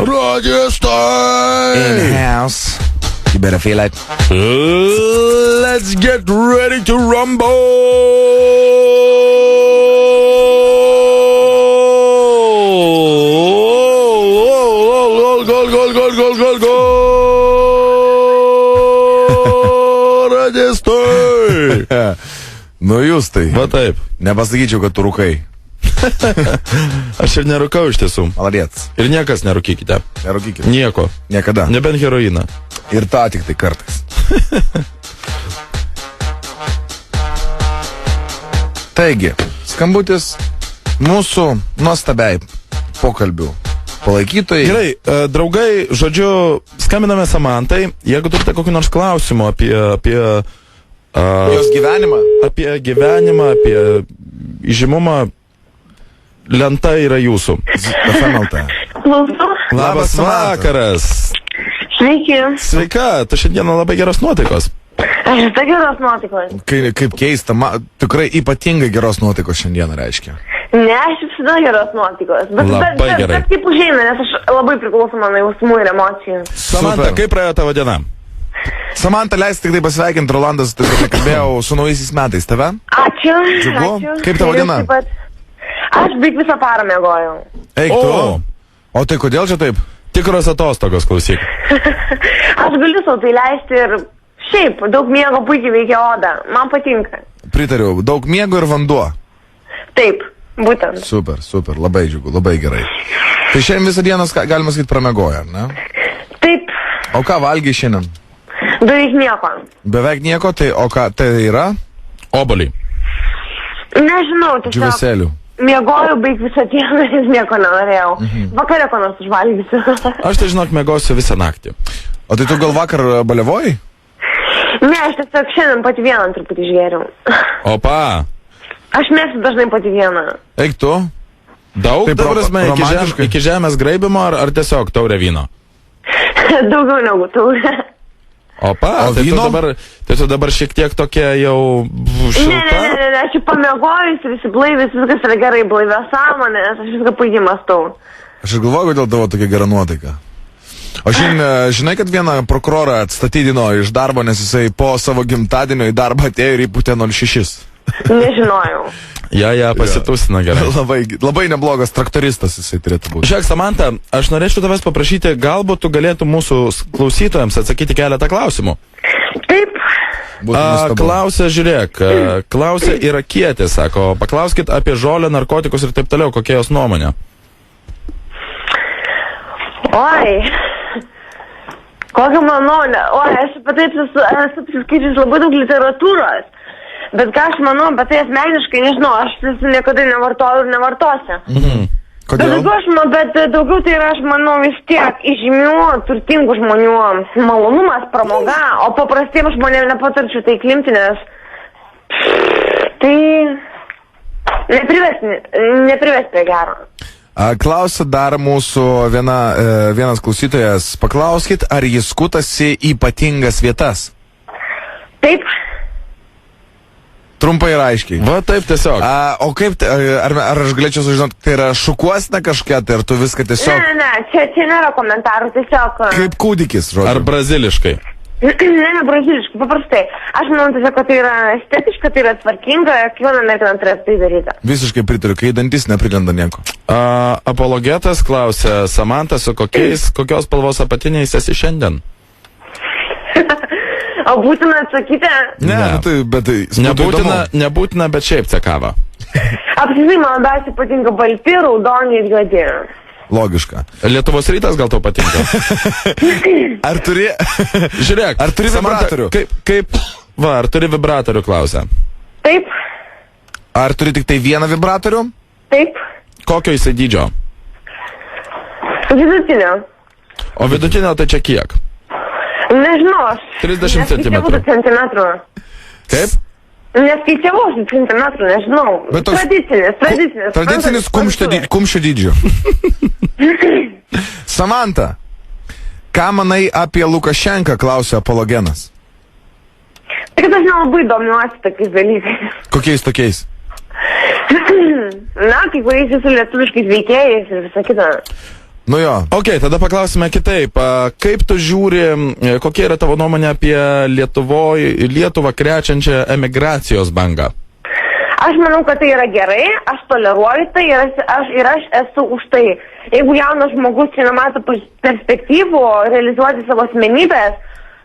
Rajasthan! In-house. You better feel it. Let's get ready to rumble! Goal! Rajasthan! Nu jūs tai. Va taip. Nepasakyčiau, kad tu rūkai. Aš ir nerūkau iš tiesų. Maladies. Ir niekas nerūkykite. Nerūkykite. Nieko. Niekada. Nebent heroiną. Ir tą tik tai kartais. Taigi, skambutis mūsų nuostabiai pokalbių palaikytojai. Gerai, draugai, žodžiu, skambiname Samantai, jeigu turite kokį nors klausimą apie Jos gyvenimą. Apie gyvenimą, apie įžymumą, lenta yra jūsų. FMLT. Klausu. Labas vakaras. Sveiki. Sveika, tu šiandieną labai geros nuotaikos. Aš visą geros nuotaikos. Kaip keista, tikrai ypatingai geros nuotaikos šiandieną reiškia. Ne, aš visada geros nuotaikos. Labai gerai. Bet kaip užeina, nes aš labai priklausoma nuo jausmų ir emocijų. Samanta, Super. kaip praėjo tavo diena? Samanta, leis tik tai pasveikinti, Rolandas, tai kalbėjau su naujaisiais metais tave. Ačiū. Džiugu. Ačiū. Kaip tavo Ir diena? taip pat. Aš beveik visą parą miegojau. Eik tu. O tai kodėl čia taip? Tikros atostogos, klausyk. Aš galiu savo tai leisti ir šiaip, daug miego puikiai veikia odą. Man patinka. Pritariu, daug miego ir vanduo. Taip, būtent. Super, super, labai džiugu, labai gerai. Tai šiandien visą dieną, galima sakyti, pramiegoja, ne? Taip, O ką valgiai šiandien? beveik nieko. Beveik nieko, tai o ką tai yra? Obolį. Nežinau, tiesiog Džiūvesėlių. miegojau beveik visą dieną ir nieko nenorėjau. Vakare ko nors užvalgysiu. Aš tai žinok, miegosiu visą naktį. O tai tu gal vakar baliavojai? Ne, aš tiesiog šiandien pati vieną truputį išgėriau. Opa. Aš mėgstu dažnai pati vieną. Eik tu. Daug, Taip, ta prasme, romantiškai. iki žemės graibimo ar tiesiog taurė vyno? Daugiau negu taurė. Opa, O tai vyno? tu dabar šiek tiek tokia jau šilta? Ne, aš jau pamiegojus, visi blaivės, viskas yra gerai, blaivė sąmonės, aš viską puikiai mąstau. Aš ir galvoju, kodėl tavo tokia gera nuotaika. O šiandien, žinai, kad vieną prokurorą atstatydino iš darbo, nes jisai po savo gimtadienio į darbą atėjo ir įpūtė 06. Nežinojau. Ja, pasitūsina gerai. Labai neblogas traktoristas jisai turėtų būti. Žiūrėk, Samanta, aš norėčiau tavęs paprašyti, galbūt tu galėtum mūsų klausytojams atsakyti keletą klausimų. Taip, Būtų nuostabu. Klausia, žiūrėk, klausia irakietė, sako, paklauskit apie žolę, narkotikus ir taip toliau, kokia jos nuomonė. oi. Kokia mano nuomonė? Oi, aš apie tai esu apsiskaičius labai daug literatūros. Bet ką aš manau, bet tai asmeniškai, nežinau, aš niekada nevartoju ir nevartosiu. Bet Kodėl? daugiau, daugiau tai yra, aš manau, vis tiek įžymių, turtingų žmonių malonumas, pramoga, o paprastiems žmonėms nepatarčiau tai klimti, nes tai neprives prie gero. Klausia dar mūsų vienas klausytojas. Paklauskit, ar jis skutasi ypatingas vietas? Taip, Trumpai ir aiškiai. Va taip tiesiog. O kaip, ar aš galėčiau sužinoti, tai yra šukuosna kažkokia, tai ar tu viską tiesiog ne, čia nėra komentarų, tiesiog... kaip kūdikis, žodžiu? Ar braziliškai? Ne, braziliškai, paprastai. Aš manau tiesiog, kad tai yra estetiška, tai yra tvarkinga, kiekviena mergina turėtų tai daryti. Visiškai pritariu, kai dantis neprilenda nieko. Apologetas klausia, Samanta, su kokios spalvos apatiniais esi šiandien? O būtina atsakyti, Ne, bet tai Nebūtina, bet šiaip cekava. apskritai man labiausiai patinka balti, raudoni ir juodi. Logiška. Lietuvos rytas gal tau patinka? Ar turi... Žiūrėk, Ar turi Samanta, vibratorių? ar turi vibratorių, klausia. Taip, Ar turi tik tai vieną vibratorių? taip, Kokio jisai dydžio? vidutinio. O vidutinio tai čia kiek? Nežinau, aš... 30 centimetrų. Centimetrų. Kaip? Neskaičiavau centimetrų, nežinau. Bet toks- Tradicinis. Tradicinis kumščio dydžio. Samanta, ką manai apie Lukašenką, klausia apologenas. Tai kad aš nelabai domiuosi tokiais dalykais. Kokiais tokiais? Na, kai kuriais su lietuviškais veikėjais ir visą kitą. Nu jo. Ok, tada paklausime kitaip. Kaip tu žiūri, kokia yra tavo nuomonė apie Lietuvą krečiančią emigracijos bangą? Aš manau, kad tai yra gerai, aš toleruoju tai ir aš esu už tai. Jeigu jaunas žmogus čia nemato perspektyvų realizuoti savo asmenybės,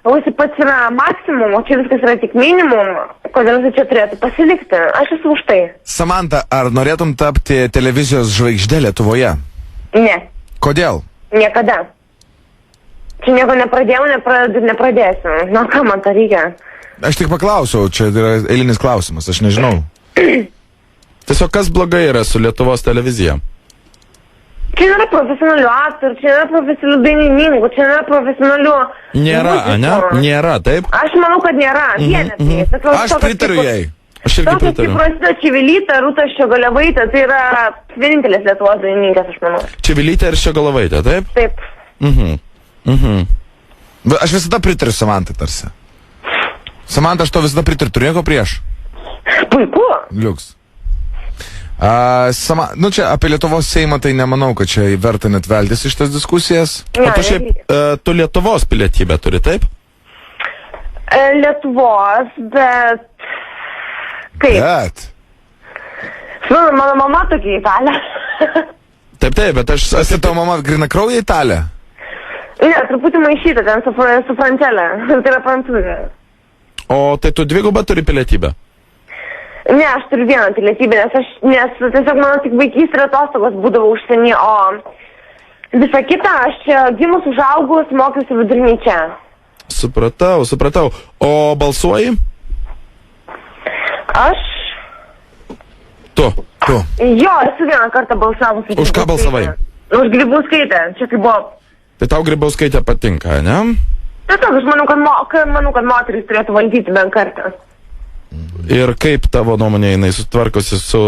o jis pats yra maksimum, o čia viskas yra tik minimum, kodėl jis čia turėtų pasilikti. Aš esu už tai. Samanta, ar norėtum tapti televizijos žvaigždė Lietuvoje? Ne. Kodėl? Niekada. Čia nieko nepradėjau, nepradedu ir nepradėsiu. Na, ką man to reikia? Aš tik paklausiau, čia yra eilinis klausimas, aš nežinau. Tiesiog kas blogai yra su Lietuvos televizija? Čia nėra profesionalių aktorių, čia nėra profesionalių dainininkų, čia nėra profesionalių... Nėra, ne? Nėra, taip? Aš manau, kad nėra. Vienetai. Aš pritariu jai. Aš irgi Tokios kaip pritariu. Rosita Čivilytė, Rūta Ščiogolevaitė, tai yra vienintelės Lietuvos dainininkės, aš manau. Čivilytė ir Ščiogolevaitė, taip? Taip. Bet aš visada pritariu Samantai tarsi. Samanta, aš to visada pritariu, turiu nieko prieš. Puiku. Liuks. Nu čia apie Lietuvos Seimą tai nemanau, kad čia verta net veltis iš tas diskusijas. O tu šiaip, tu Lietuvos pilietybę turi, taip? Lietuvos, bet... Kaip? Bet. Mano mama tokia italė. Taip, bet aš... Esi tavo mama grina krauja italė? Ne, truputį maišyta ten su Francelė. Tai yra prancūzė. O tai tu dvigubą turi pilietybę? Ne, aš turiu vieną pilietybę, nes tiesiog mano tik vaikys ir atostogos būdavo užsienį, o visą kitą aš čia gimus užaugus mokiausi vidurinį čia. Supratau. O balsuoji? Aš? Tu. Jo, esu vieną kartą balsavus. Už ką balsavai? Už Grybauskaitę, čia kaip buvo. Tai tau Grybauskaitė patinka, ne? Tiesiog aš manau, kad moteris turėtų valdyti bent kartą. Ir kaip tavo nuomonė jinai sutvarkosi su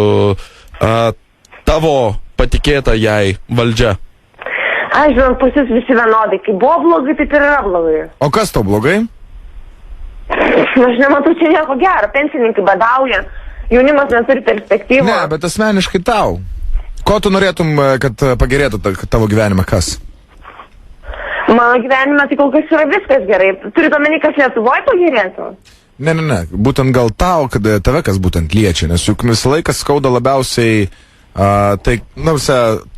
tavo patikėta jai valdžia? Aš žinau, pas jūs visi vienodai. Kai buvo blogai, taip ir yra blogai. O kas tau blogai? Aš nematau čia nieko gero. Pensininkai badauja, jaunimas neturi perspektyvų. Ne, bet asmeniškai tau. Ko tu norėtum, kad pagerėtų tavo gyvenime, kas? Mano gyvenime tai kol kas yra viskas gerai. Turite omeny, kas Lietuvoje pagerėtų? Ne. Būtent gal tau, kad tave kas būtent liečia, nes juk visą laiką skauda labiausiai, tai,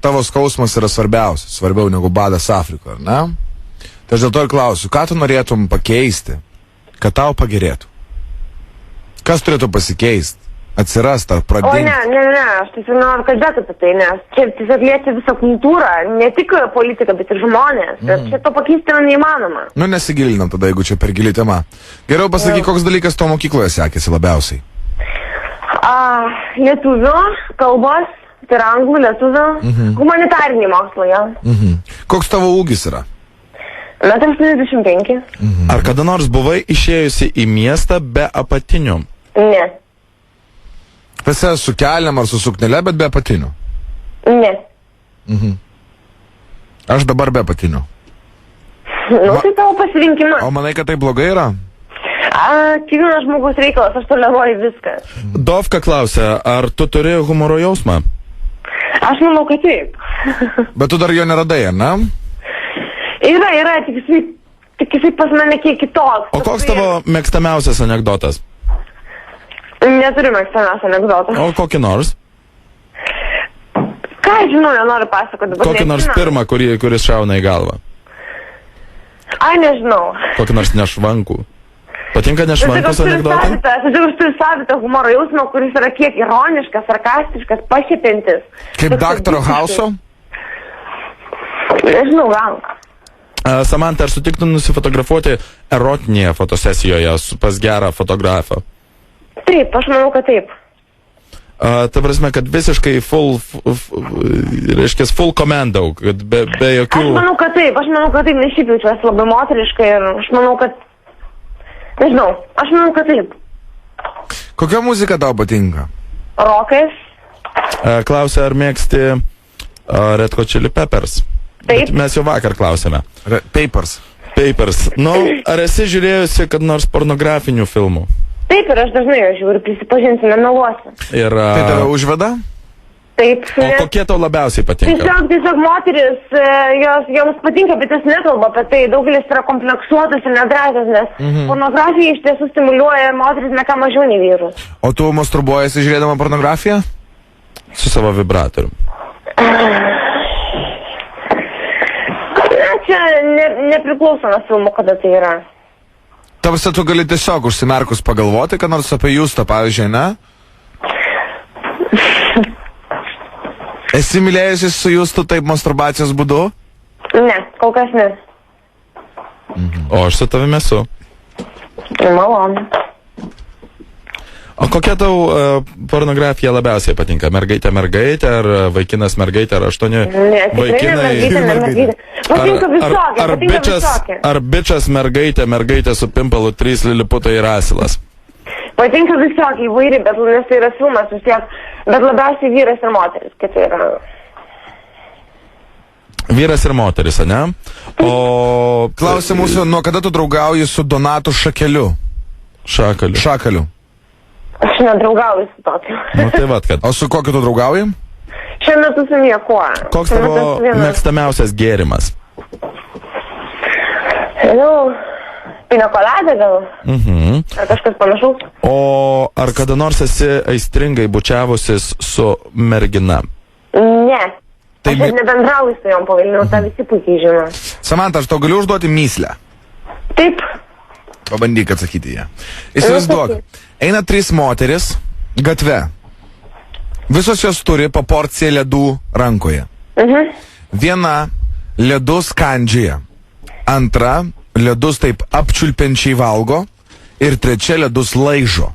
tavo skausmas yra svarbiausias, svarbiau negu badas Afrikoje, ar ne? Tai aš dėl to ir klausiu, ką tu norėtum pakeisti, kad tau pagerėtų? Kas turėtų pasikeisti? Atsirasti ar pradėti? O ne, aš tiesiog noriu kalbėti apie tai, nes čia tiesiog liečia visą kultūrą, ne tik politiką, bet ir žmonės. Ir čia to pakeisti yra neįmanoma. Nu, nesigilinam tada, jeigu čia per gili tema. Geriau pasakyk, koks dalykas to mokykloje sekėsi labiausiai? Lietuvių, kalbos, tai yra anglų, lietuvių, humanitariniai mokslai, jo. Koks tavo ūgis yra? 1,85 m. Ar kada nors buvai išėjusi į miestą be apatinių? Ne. Pese su keliam ar su suknele, bet be apatinių? Ne. Aš dabar be apatinių. Nu, tai tavo pasirinkimas. O manai, kad tai blogai yra? Kiekvienas žmogus reikalas, aš toleruoju viską. Dovka klausia, ar tu turi humoro jausmą? Aš manau, kad taip. Bet tu dar jo neradai, ar ne? Yra, tik jisai pas mane kiek kitoks. O koks tavo mėgstamiausias anekdotas? Neturiu mėgstamiausią anekdotą. O kokį nors? Ką aš žinau, nenoriu pasakoti. Kokį nors pirmą, kuris šauna į galvą? Nežinau. Kokį nors nešvankų? Patinka nešvankus anekdotai? Aš turiu savitą humoro jausmą, kuris yra kiek ironiškas, sarkastiškas, pašiepiantis. Kaip Daktaro Hauso? Nežinau, gal. Samanta, ar sutiktum nusifotografuoti erotinėje fotosesijoje pas gerą fotografą? Taip, aš manau, kad taip. Ta prasme, kad visiškai full commando, kad be jokių... Aš manau, kad taip, nes šiaip jaučiuosi labai moteriškai ir aš manau, kad... Nežinau, aš manau, kad taip. Kokia muzika tau patinka? Rokas. Klausia, ar mėgsti Red Hot Chili Peppers? Taip. Bet mes jau vakar klausėme. Papers. Nu, ar esi žiūrėjusi kad nors pornografinių filmų? Taip, ir aš dažnai jo žiūriu, prisipažinsiu, nemeluosiu. Ir... Tai tave užveda? Taip. O kokie tau labiausiai patinka? Tiesiog moteris, joms patinka, bet jos nekalba apie tai. Daugelis yra kompleksuotas ir nedrąsios, nes pornografija iš tiesų stimuliuoja moteris ne ką mažiau nei vyrus. O tu masturbuojasi žiūrėdama pornografiją? Su savo vibratorium. Čia nepriklauso nuo filmų, kada tai yra. Tavsi tu gali tiesiog užsimerkus pagalvoti, kad nors apie Justą, pavyzdžiui, ne? Esi mylėjusi su Justu taip masturbacijos būdu? Ne, kol kas ne. O aš su tavimi esu. Malonu. O kokia tau pornografija labiausiai patinka? Mergaitė ar vaikinas mergaitė, ar 8 Ne, tikrai ne mergaitė. Patinka visokia. Ar bičas mergaitė su pimpalu 3 liliputai ir asilas? Patinka visokia įvairi, bet nes tai yra filmas vis tiek. Bet labiausiai vyras ir moteris, kad tai yra. Vyras ir moteris, ne? O... Klausia mūsų, nuo kada tu draugauji su Donatu Šakeliu? Šakaliu. Aš nedraugauju su tokiu. Nu tai vat, kad. O su kokiu tu draugauji? Šiuo metu su niekuo. Koks tavo mėgstamiausias gėrimas? Pinakoladė gal? Ar kažkas panašaus? O ar kada nors esi aistringai bučiavusis su mergina? Ne. Tai Aš nebendrauju su jom po Vilnių, tą visi puikiai žino. Samanta, aš tau galiu užduoti myslę. Taip. Pabandyk atsakyti ją. Įsivaizduok, eina 3 moteris gatve. Visos jos turi po porciją ledų rankoje. Viena ledus kandžioja. Antra ledus taip apčiulpiančiai valgo. Ir trečia ledus laižo.